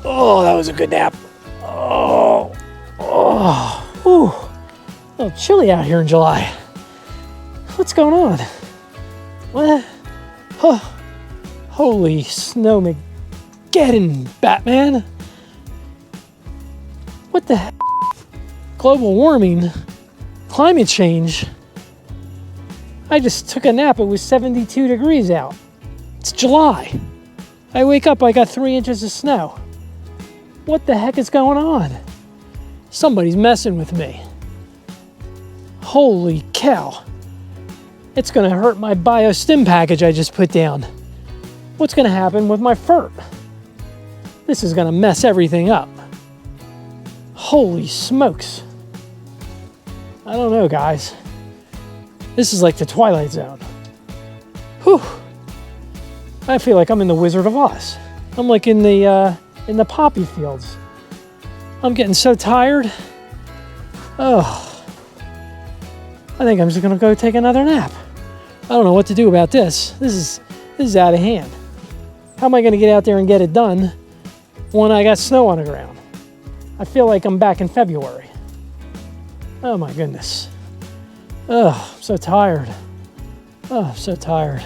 Oh, that was a good nap. Oh, a little chilly out here in July. What's going on? What? Oh, holy snowmageddon, Batman. What the heck? Global warming, climate change. I just took a nap. It was 72 degrees out. It's July. I wake up, I got 3 inches of snow. What the heck is going on? Somebody's messing with me. Holy cow. It's gonna hurt my biostim package I just put down. What's gonna happen with my FERT? This is gonna mess everything up. Holy smokes. I don't know, guys. This is like the Twilight Zone. Whew. I feel like I'm in the Wizard of Oz. I'm like in the poppy fields. I'm getting so tired. Oh. I think I'm just gonna go take another nap. I don't know what to do about this. This is out of hand. How am I gonna get out there and get it done when I got snow on the ground? I feel like I'm back in February. Oh my goodness. Oh, I'm so tired. Oh, I'm so tired.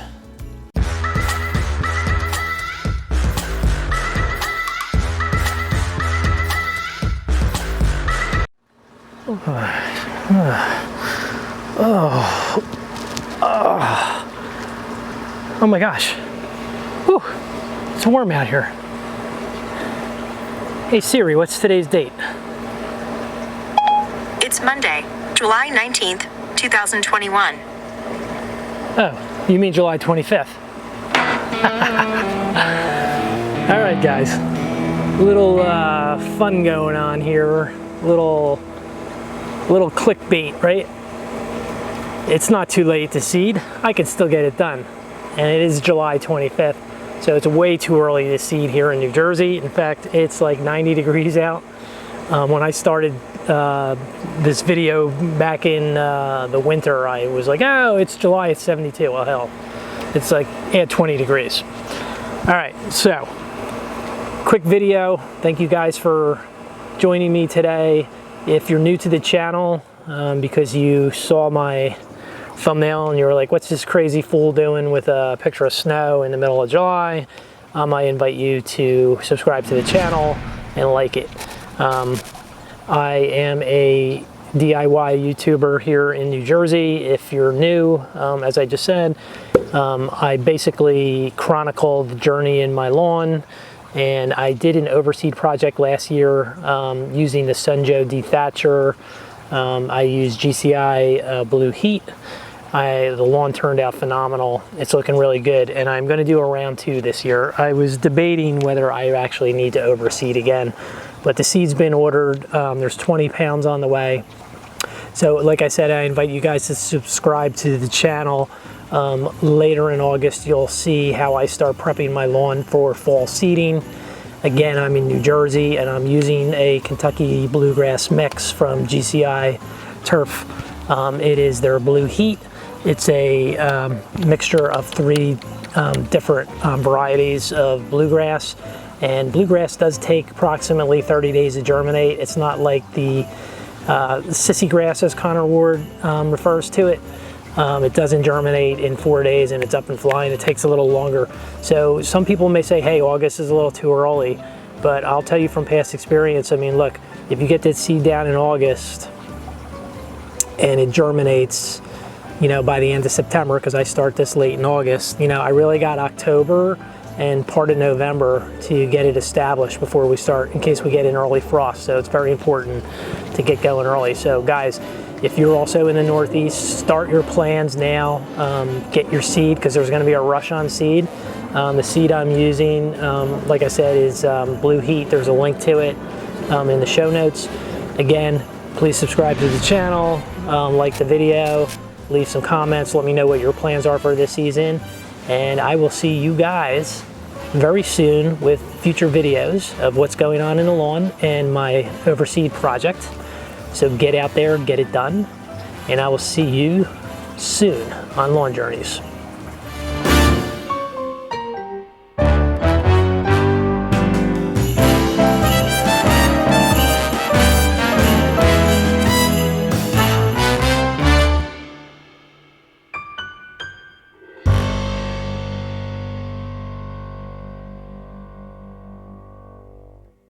Oh my gosh. Whew. It's warm out here. Hey Siri, what's today's date? It's Monday, July 19th, 2021. Oh, you mean July 25th? All right, guys. Little fun going on here. Little clickbait, right? It's not too late to seed. I can still get it done. And it is July 25th. So it's way too early to seed here in New Jersey. In fact, it's like 90 degrees out. When I started this video back in the winter, I was like, oh, it's July, it's 72. Well, hell, it's like, yeah, 20 degrees. All right, so quick video. Thank you guys for joining me today. If you're new to the channel, because you saw my thumbnail and you were like, what's this crazy fool doing with a picture of snow in the middle of July, I invite you to subscribe to the channel and like it. I am a DIY YouTuber here in New Jersey. If you're new, as I just said, I basically chronicle the journey in my lawn, and I did an overseed project last year using the Sunjo dethatcher. I used GCI Blue Heat. The lawn turned out phenomenal. It's looking really good, and I'm going to do a round 2 this year. I was debating whether I actually need to overseed again, but the seed's been ordered. There's 20 pounds on the way. So like I said, I invite you guys to subscribe to the channel. Later in August, you'll see how I start prepping my lawn for fall seeding. Again, I'm in New Jersey, and I'm using a Kentucky Bluegrass mix from GCI Turf. It is their Blue Heat. It's a mixture of 3 different varieties of bluegrass, and bluegrass does take approximately 30 days to germinate. It's not like the sissy grass, as Connor Ward refers to it. It doesn't germinate in 4 days and it's up and flying. It takes a little longer. So some people may say, hey, August is a little too early, but I'll tell you from past experience, I mean, look, if you get that seed down in August and it germinates, you know, by the end of September, because I start this late in August, you know, I really got October and part of November to get it established before we start, in case we get an early frost. So it's very important to get going early. So guys, if you're also in the Northeast, start your plans now. Get your seed, because there's going to be a rush on seed. The seed I'm using, like I said, is Blue Heat. There's a link to it in the show notes. Again, please subscribe to the channel, like the video, leave some comments, let me know what your plans are for this season, and I will see you guys very soon with future videos of what's going on in the lawn and my overseed project. So get out there, get it done, and I will see you soon on Lawn Journeys.